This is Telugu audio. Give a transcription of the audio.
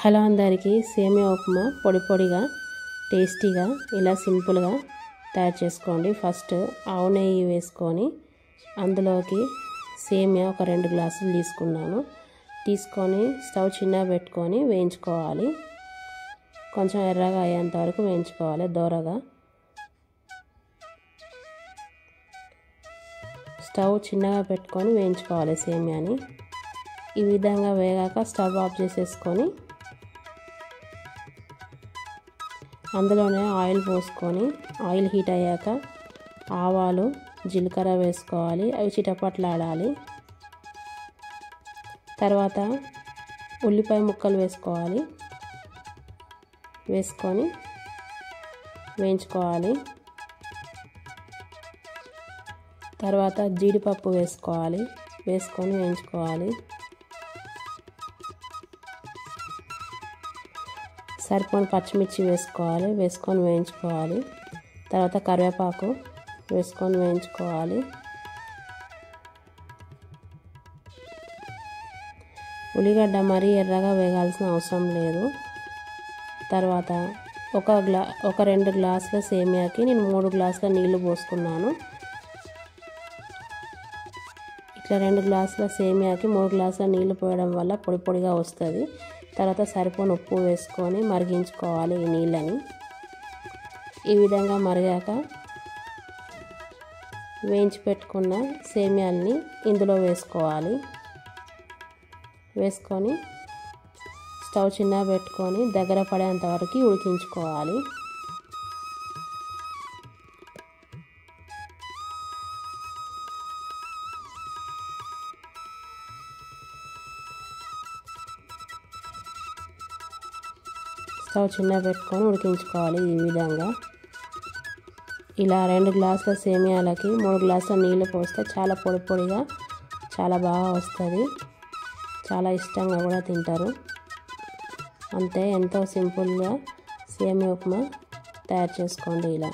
హలో అందరికీ సేమియా ఉప్మా పొడి పొడిగా టేస్టీగా ఇలా సింపుల్గా తయారు చేసుకోండి. ఫస్ట్ ఆవు నెయ్యి వేసుకొని అందులోకి సేమియా ఒక 2 గ్లాసులు తీసుకొని స్టవ్ చిన్నగా పెట్టుకొని వేయించుకోవాలి. కొంచెం ఎర్రగా అయ్యేంత వరకు వేయించుకోవాలి. దోరగా స్టవ్ చిన్నగా పెట్టుకొని వేయించుకోవాలి సేమియాని. ఈ విధంగా వేగాక స్టవ్ ఆఫ్ చేసేసుకొని అందులోనే ఆయిల్ పోసుకొని ఆయిల్ హీట్ అయ్యాక ఆవాలు జీలకర్ర వేసుకోవాలి. అవి చిటపట్లాడాలి. తర్వాత ఉల్లిపాయ ముక్కలు వేసుకొని వేయించుకోవాలి. తర్వాత జీడిపప్పు వేసుకొని వేయించుకోవాలి. సరిపోని పచ్చిమిర్చి వేసుకొని వేయించుకోవాలి. తర్వాత కరివేపాకు వేసుకొని వేయించుకోవాలి. ఉల్లిగడ్డ మరీ ఎర్రగా వేగాల్సిన అవసరం లేదు. తర్వాత ఒక 2 గ్లాసుల సేమియాకి నేను 3 గ్లాసుల నీళ్లు పోసుకున్నాను. ఇట్లా 2 గ్లాసుల సేమియాకి 3 గ్లాసుల నీళ్లు పోయడం వల్ల పొడి పొడిగా వస్తుంది. తర్వాత సరిపోని ఉప్పు వేసుకొని మరిగించుకోవాలి ఈ నీళ్ళని. ఈ విధంగా మరిగాక వేయించి పెట్టుకున్న సేమియాల్ని ఇందులో వేసుకొని స్టవ్ చిన్నగా పెట్టుకొని దగ్గర పడేంత వరకు ఉడికించుకోవాలి. స్టవ్ చిన్నగా పెట్టుకొని ఉడికించుకోవాలి. ఈ విధంగా ఇలా 2 గ్లాసుల సేమియాలకి 3 గ్లాసుల నీళ్ళు పోస్తే చాలా పొడి పొడిగా చాలా బాగా వస్తుంది. చాలా ఇష్టంగా కూడా తింటారు. అంతే, ఎంతో సింపుల్గా సేమియా ఉప్మా తయారు చేసుకోండి ఇలా.